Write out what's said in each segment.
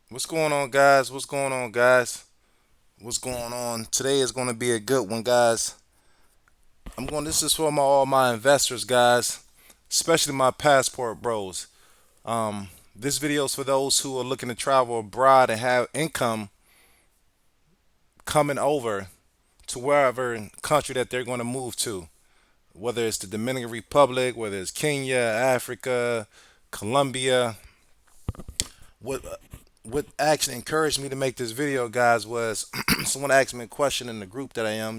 What's going on, guys? What's going on, guys? What's going on? Today is going to be a good one, guys. This is for all my investors, guys, especially my passport bros. This video is for those who are looking to travel abroad and have income coming over to wherever country that they're going to move to, whether it's the Dominican Republic, whether it's Kenya, Africa, Colombia. What what actually encouraged me to make this video, guys, was someone asked me a question in the group that I am.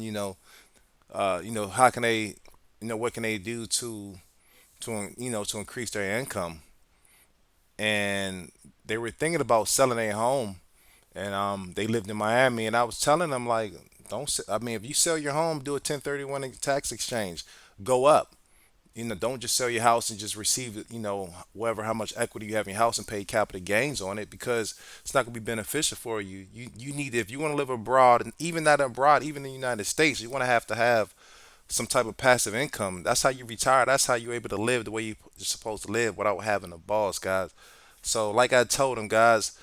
How can they, what can they do to increase their income? And they were thinking about selling their home, and they lived in Miami, and I was telling them like, don't. I mean, if you sell your home, do a 1031 tax exchange, go up. Don't just sell your house and just receive it, whatever how much equity you have in your house and pay capital gains on it because it's not going to be beneficial for you. You need if you want to live abroad and even not abroad, even in the United States, you want to have some type of passive income. That's how you retire. That's how you're able to live the way you're supposed to live without having a boss, guys. So, like I told them, guys,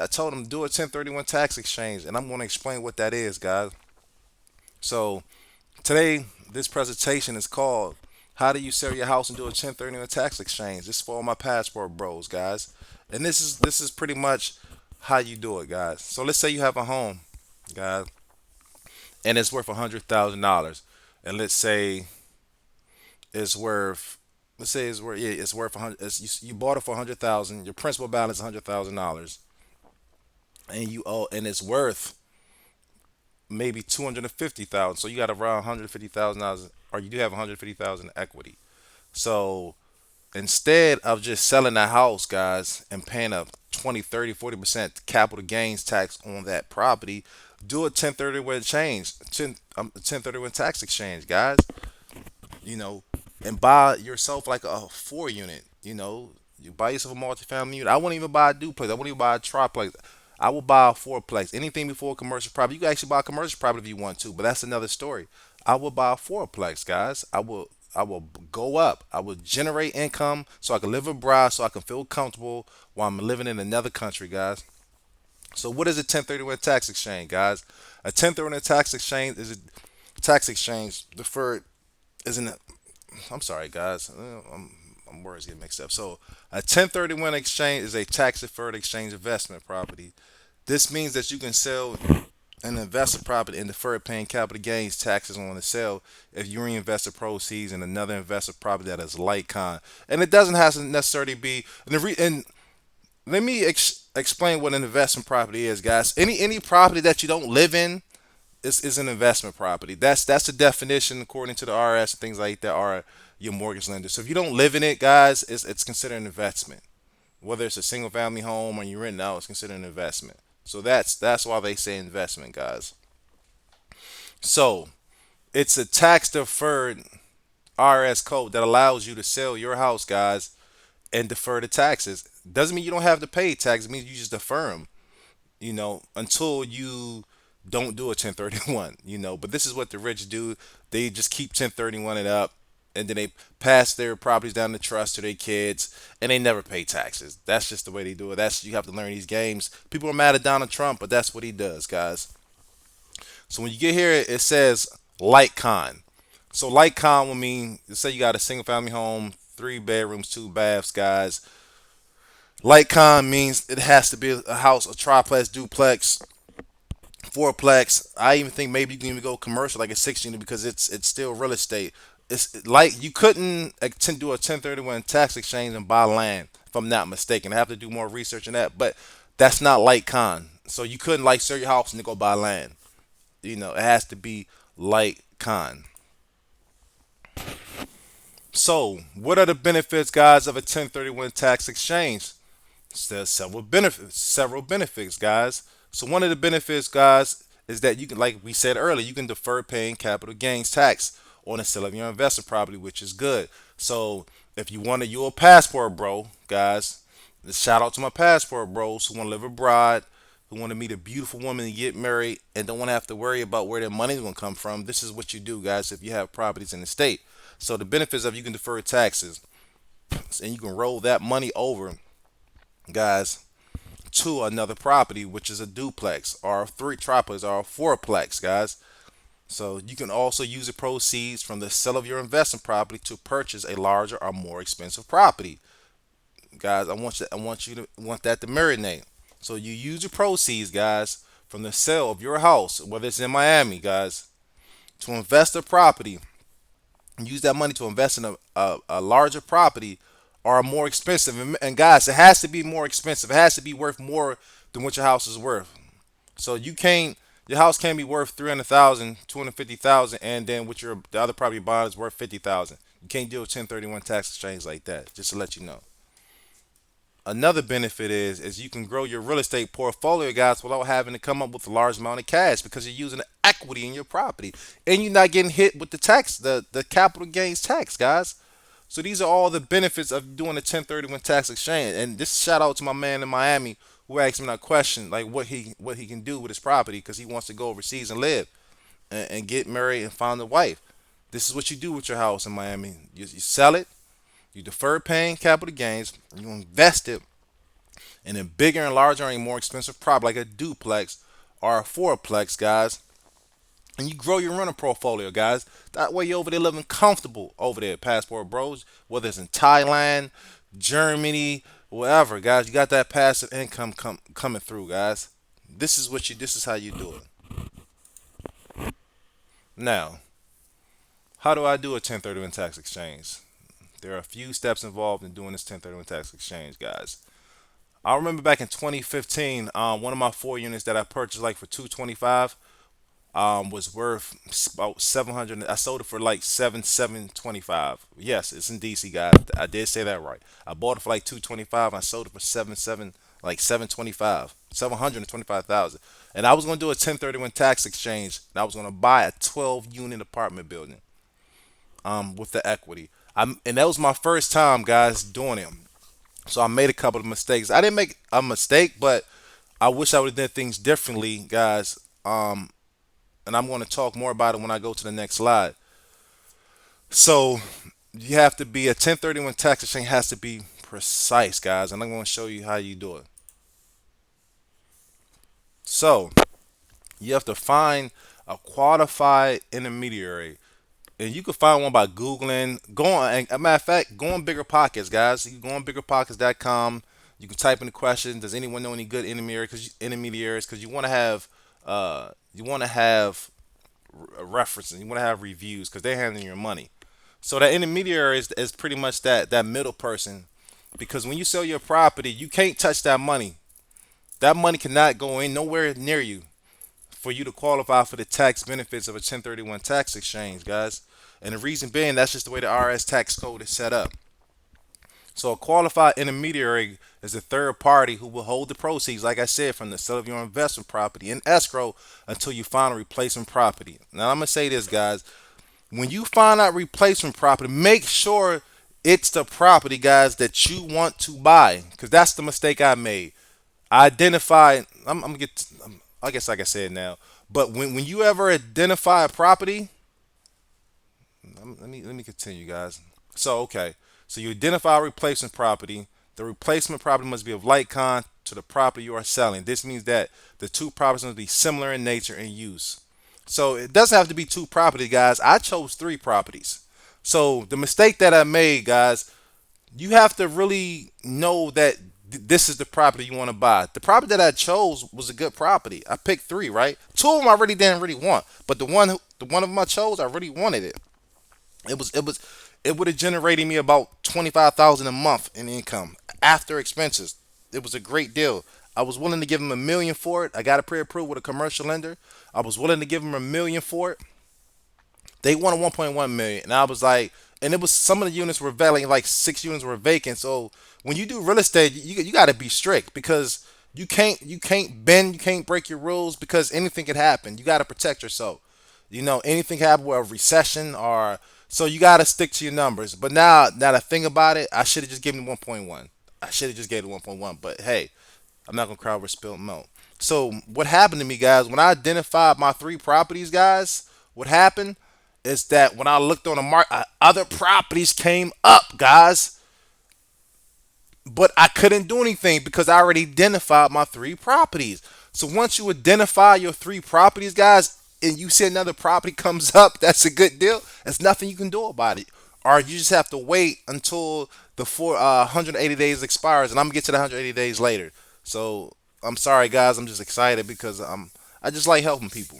I told them do a 1031 tax exchange, and I'm going to explain what that is, guys. So, today, this presentation is called "How do you sell your house and do a 1031 tax exchange?" This is for all my passport bros, guys, and this is pretty much how you do it, guys. So, let's say you have a home, guys, and it's worth $100,000, and it's worth let's say it's worth 100. You bought it for 100,000. Your principal balance is $100,000, and you owe and it's worth maybe 250,000. So you got around $150,000, or you do have 150,000 equity. So instead of just selling the house, guys, and paying a 20, 30, 40% capital gains tax on that property, do a 1031 change, 1031 tax exchange, guys. you know, and buy yourself like a four unit. You buy yourself a multi-family unit. I wouldn't even buy a duplex. I wouldn't even buy a triplex. I would buy a fourplex. Anything before a commercial property. You can actually buy a commercial property if you want to, but that's another story. I would buy a fourplex, guys. I will go up. I will generate income so I can live abroad, so I can feel comfortable while I'm living in another country, guys. So what is a 1031 tax exchange, guys? A 1031 tax exchange is a tax exchange deferred isn't it? I'm sorry, guys. I'm words get mixed up. So, a 1031 exchange is a tax deferred exchange investment property. This means that you can sell an investor property and defer paying capital gains taxes on the sale if you reinvest the proceeds in another investor property that is like kind. And it doesn't have to necessarily be. And let me explain what an investment property is, guys. Any property that you don't live in is an investment property. That's the definition according to the RS and things like that are your mortgage lender. So if you don't live in it, guys, it's considered an investment. Whether it's a single family home or you're renting out, it's considered an investment. So that's why they say investment, guys. So it's a tax deferred RS code that allows you to sell your house, guys, and defer the taxes. Doesn't mean you don't have to pay taxes. It means you just defer them, until you don't do a 1031, But this is what the rich do. They just keep 1031 it up, and then they pass their properties down the trust to their kids, and they never pay taxes. That's just the way they do it. You have to learn these games. People are mad at Donald Trump, but that's what he does, guys. So when you get here, it says like con. So like con will mean, say you got a single family home, 3 bedrooms, 2 baths, guys. Like con means it has to be a house, a triplex, duplex, fourplex. I even think maybe you can even go commercial, like a 6 unit, because it's still real estate. It's like you couldn't do a 1031 tax exchange and buy land, if I'm not mistaken. I have to do more research on that, but that's not like con. So you couldn't like sell your house and then go buy land. It has to be like con. So what are the benefits, guys, of a 1031 tax exchange? There's several benefits, guys. So one of the benefits, guys, is that you can, like we said earlier, you can defer paying capital gains tax on the sale of your investment property, which is good. So if you're a passport bro, guys. Shout out to my passport bros who want to live abroad, who want to meet a beautiful woman and get married, and don't want to have to worry about where their money's going to come from. This is what you do, guys, if you have properties in the state. So the benefits of you can defer taxes, and you can roll that money over, guys, to another property, which is a duplex or a three triplex or a fourplex, guys. So you can also use the proceeds from the sale of your investment property to purchase a larger or more expensive property. Guys, I want that to marinate. So you use the proceeds, guys, from the sale of your house, whether it's in Miami, guys, to invest a property. Use that money to invest in a larger property or a more expensive. And guys, it has to be more expensive. It has to be worth more than what your house is worth. So you can't your house can't be worth 300,000, 250,000, and then with your the other property bond is worth 50,000. You can't deal with 1031 tax exchange like that. Just to let you know. Another benefit is you can grow your real estate portfolio, guys, without having to come up with a large amount of cash because you're using equity in your property and you're not getting hit with the tax, the capital gains tax, guys. So these are all the benefits of doing a 1031 tax exchange. And this shout out to my man in Miami who asked me that question, like what he can do with his property because he wants to go overseas and live and get married and find a wife. This is what you do with your house in Miami. You sell it, you defer paying capital gains, you invest it in a bigger and larger and more expensive property like a duplex or a fourplex, guys. And you grow your rental portfolio, guys. That way you're over there living comfortable over there, Passport Bros. Whether it's in Thailand, Germany, wherever, guys. You got that passive income coming through, guys. This is how you do it. Now, how do I do a 1031 tax exchange? There are a few steps involved in doing this 1031 tax exchange, guys. I remember back in 2015, one of my four units that I purchased like for 225 was worth about 700. I sold it for like 7,725. Yes, it's in DC, guys. I did say that right. I bought it for like 225. I sold it for 7 7 like 725, 725,000. And I was gonna do a 1031 tax exchange. And I was gonna buy a 12 unit apartment building with the equity. And that was my first time, guys, doing it. So I made a couple of mistakes. I didn't make a mistake, but I wish I would have done things differently, guys. And I'm going to talk more about it when I go to the next slide. So you have to be a 1031 tax exchange has to be precise, guys, and I'm going to show you how you do it. So you have to find a qualified intermediary, and you can find one by googling. Go on, and a matter of fact, go on Bigger Pockets, guys. You can go on biggerpockets.com. You can type in the question, does anyone know any good intermediaries? Because you want to have references, you want to have reviews because they're handling your money. So that intermediary is pretty much that middle person because when you sell your property, you can't touch that money. That money cannot go in nowhere near you for you to qualify for the tax benefits of a 1031 tax exchange, guys. And the reason being, that's just the way the IRS tax code is set up. So a qualified intermediary is a third party who will hold the proceeds, like I said, from the sale of your investment property in escrow until you find a replacement property. Now I'm gonna say this, guys. When you find out replacement property, make sure it's the property, guys, that you want to buy, because that's the mistake I made. I identified. I'm gonna get. I guess like I said now, but when you ever identify a property, let me continue, guys. So okay, so you identify a replacement property. The replacement property must be of like kind to the property you are selling. This means that the two properties must be similar in nature and use. So it doesn't have to be two properties, guys. I chose three properties. So the mistake that I made, guys, you have to really know that this is the property you want to buy. The property that I chose was a good property. I picked three, right? Two of them I really didn't really want, but the one of them I chose, I really wanted it. It would have generated me about 25,000 a month in income after expenses. It was a great deal. I was willing to give him a million for it. I got it pre-approved with a commercial lender. I was willing to give him a million for it. They wanted 1.1 million, and I was like, and it was some of the units were vacant, like six units were vacant. So when you do real estate, you got to be strict because you can't bend, you can't break your rules because anything can happen. You got to protect yourself. Anything can happen with a recession or so you got to stick to your numbers. But now the thing about it, I should have just given him 1.1. I should have just gave it 1.1. But hey, I'm not gonna cry over spilled milk. So what happened to me, guys, when I identified my three properties, guys, what happened is that when I looked on the market, other properties came up, guys. but I couldn't do anything because I already identified my three properties. So once you identify your three properties, guys, and you see another property comes up, that's a good deal. There's nothing you can do about it, or you just have to wait until the 180 days expires, and I'm gonna get to the 180 days later. So I'm sorry, guys. I'm just excited because I just like helping people.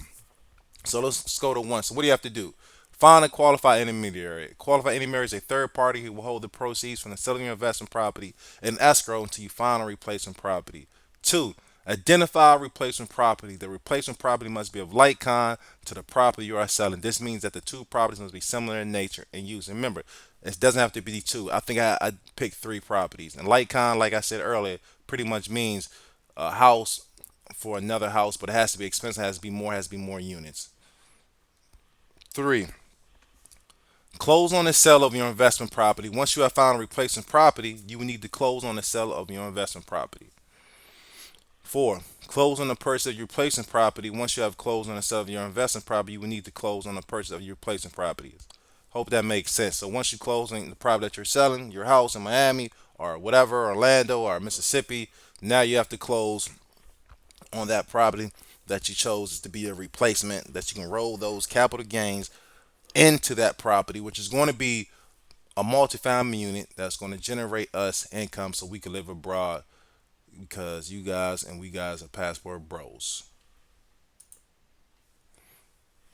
So let's go to one. So what do you have to do? Find a qualified intermediary. Qualified intermediary is a third party who will hold the proceeds from the selling of your investment property in escrow until you find a replacement property. Two, identify a replacement property. The replacement property must be of like kind to the property you are selling. This means that the two properties must be similar in nature and use. And remember, it doesn't have to be two. I think I picked three properties. And like kind, like I said earlier, pretty much means a house for another house, but it has to be expensive, has to be more units. Three, close on the sale of your investment property. Once you have found a replacement property, you will need to close on the sale of your investment property. Four, close on the purchase of your replacement property. Once you have closed on the sale of your investment property, you will need to close on the purchase of your replacement properties. Hope that makes sense. So once you close on the property that you're selling, your house in Miami or whatever, Orlando or Mississippi, now you have to close on that property that you chose to be a replacement that you can roll those capital gains into that property, which is going to be a multifamily unit that's going to generate us income so we can live abroad because you guys and we guys are passport bros.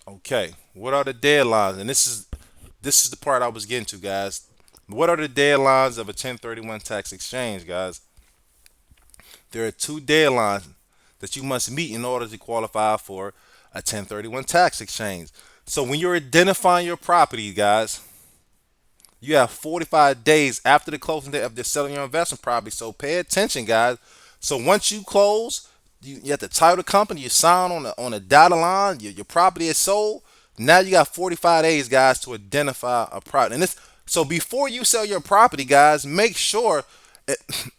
Okay, what are the deadlines? And this is the part I was getting to, guys. What are the deadlines of a 1031 tax exchange, guys? There are two deadlines that you must meet in order to qualify for a 1031 tax exchange. So when you're identifying your property, guys, you have 45 days after the closing date of the selling your investment property. So pay attention, guys. So once you close, you have to title the company, you sign on a dotted line, your property is sold. Now you got 45 days, guys, to identify a property. And this so before you sell your property, guys, make sure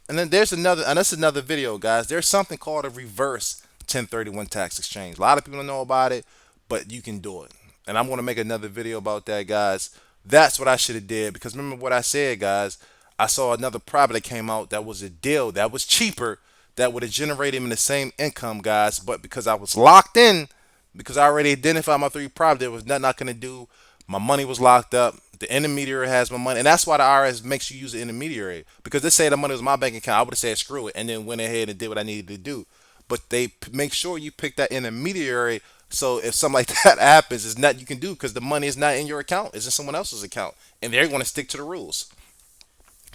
and then there's another and that's another video, guys. There's something called a reverse 1031 tax exchange. A lot of people don't know about it, but you can do it. And I'm going to make another video about that, guys. That's what I should have did because remember what I said, guys. I saw another property that came out that was a deal that was cheaper that would have generated me the same income, guys. But because I was locked in, because I already identified my three properties, there was nothing I couldn't do. My money was locked up. The intermediary has my money, and that's why the IRS makes you use the intermediary. Because they say the money was my bank account, I would have said screw it, and then went ahead and did what I needed to do. But they make sure you pick that intermediary. So if something like that happens, there's nothing you can do because the money is not in your account; it's in someone else's account, and they're going to stick to the rules.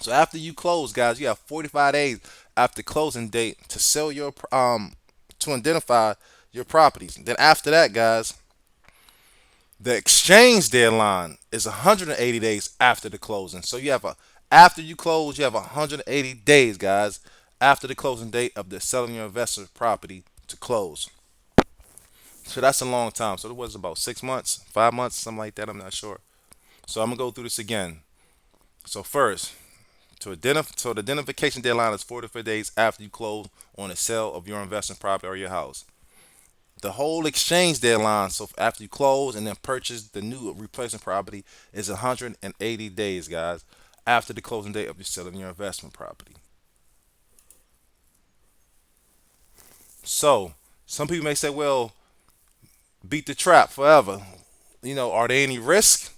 So after you close, guys, you have 45 days after closing date to sell your to identify your properties. Then after that, guys, the exchange deadline is 180 days after the closing. So you have a after you close, you have 180 days, guys, after the closing date of the selling your investor property to close. So that's a long time. So it was about 6 months, 5 months, something like that. I'm not sure. So I'm gonna go through this again. So first, so the identification deadline is 44 days after you close on the sale of your investment property or your house. The whole exchange deadline, so after you close and then purchase the new replacement property, is 180 days, guys, after the closing date of your selling your investment property. So some people may say, well, beat the trap forever. Are there any risks?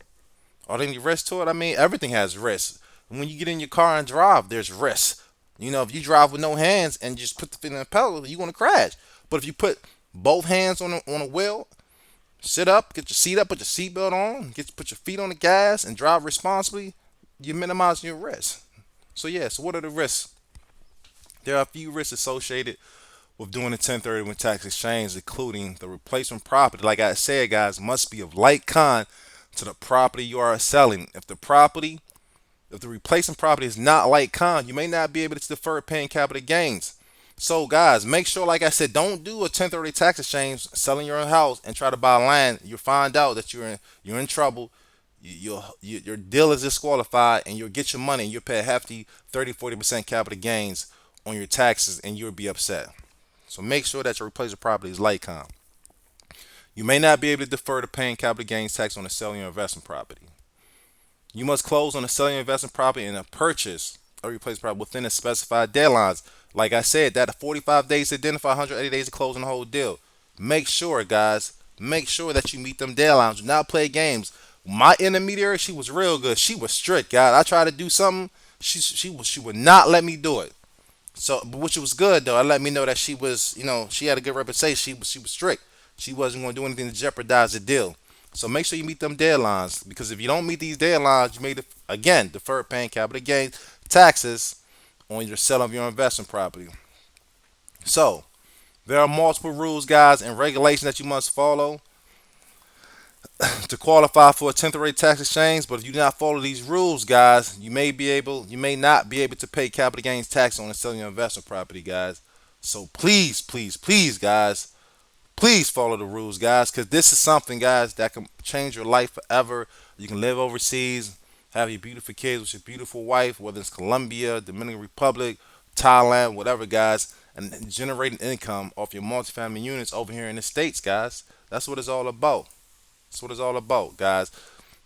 Are there any risk to it? I mean, everything has risk. When you get in your car and drive, there's risk. If you drive with no hands and just put the feet in the pedal, you're gonna crash. But if you put both hands on a wheel, sit up, get your seat up, put your seatbelt on, put your feet on the gas, and drive responsibly, you minimize your risk. So yeah, so what are the risks? There are a few risks associated with doing a 1031 tax exchange, including the replacement property. Like I said, guys, must be of like kind to the property you are selling. If the replacement property is not like kind, you may not be able to defer paying capital gains. So, guys, make sure, like I said, don't do a 1030 tax exchange selling your house and try to buy land. You find out that you're in trouble. Your deal is disqualified, and you'll get your money, and you'll pay a hefty 30-40% capital gains on your taxes, and you'll be upset. So make sure that your replacement property is like kind. You may not be able to defer the paying capital gains tax on the selling your investment property. You must close on the selling your investment property and a purchase a replace property within the specified deadlines. Like I said, that 45 days to identify, 180 days to closing the whole deal. Make sure, guys, make sure that you meet them deadlines. Do not play games. My intermediary, she was real good. She was strict, guys. I tried to do something, she would not let me do it. So, but which was good though. It let me know that she was, she had a good reputation. She was strict. She wasn't going to do anything to jeopardize the deal. So make sure you meet them deadlines, because if you don't meet these deadlines, you may again defer paying capital gains taxes on your sale of your investment property. So there are multiple rules, guys, and regulations that you must follow to qualify for a temporary tax exchange. But if you do not follow these rules, guys, you may not be able to pay capital gains tax on the selling your investment property, guys. So please, please, please, guys, please follow the rules, guys, because this is something, guys, that can change your life forever. You can live overseas, have your beautiful kids with your beautiful wife, whether it's Colombia, Dominican Republic, Thailand, whatever, guys, and generating income off your multifamily units over here in the States, guys. That's what it's all about. That's what it's all about, guys.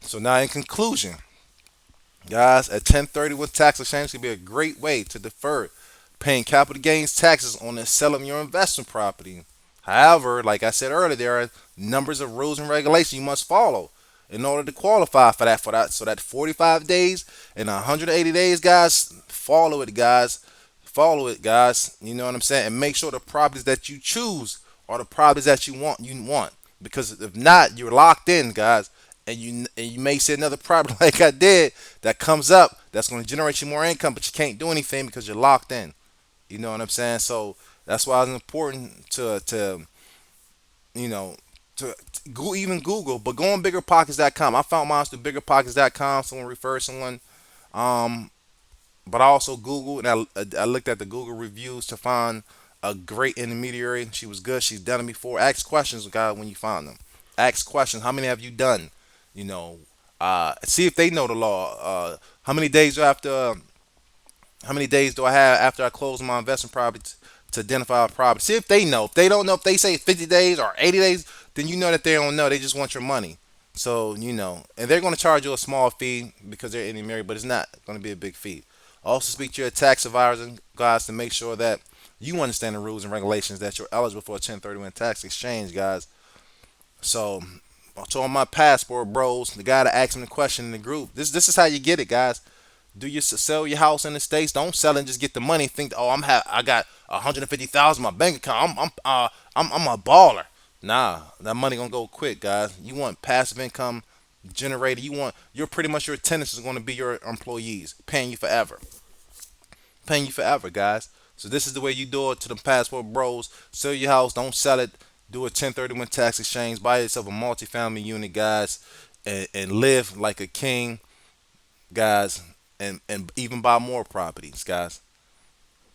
So now, in conclusion, guys, a 1030 with tax exchange can be a great way to defer paying capital gains taxes on the sale of your investment property. However, like I said earlier, there are numbers of rules and regulations you must follow in order to qualify for that. So that 45 days and 180 days, guys, follow it, guys. Follow it, guys. You know what I'm saying? And make sure the properties that you choose are the properties that you want. You want, because if not, you're locked in, guys. And you may see another property like I did that comes up that's going to generate you more income, but you can't do anything because you're locked in. You know what I'm saying? So that's why it's important to you know to go, even Google, but go on biggerpockets.com. I found mine through biggerpockets.com. Someone referred someone. Um, but I also Googled, and I looked at the Google reviews to find a great intermediary. She was good. She's done it before. Ask questions, guys, when you find them. Ask questions. How many have you done? You know, see if they know the law. How many days after? How many days do I have after I close my investment property to identify a property? See if they know. If they don't know, if they say 50 days or 80 days, then you know that they don't know. They just want your money. So, and they're going to charge you a small fee because they're intermarried, but it's not going to be a big fee. Also, speak to your tax advisor, guys, to make sure that you understand the rules and regulations that you're eligible for a 1031 tax exchange, guys. So, to all my passport bros, the guy that asked me the question in the group, this is how you get it, guys. Do you sell your house in the states? Don't sell and just get the money. Think, oh, I got 150,000 in my bank account. I'm a baller. Nah, that money gonna go quick, guys. You want passive income generated. You're pretty much, your tenants is gonna be your employees, paying you forever, guys. So this is the way you do it to the passport bros. Sell your house, don't sell it. Do a 1031 tax exchange. Buy yourself a multifamily unit, guys, and live like a king, guys, and even buy more properties, guys.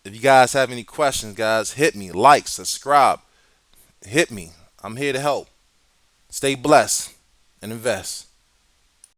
If you guys have any questions, guys, hit me, like, subscribe, hit me. I'm here to help. Stay blessed and invest.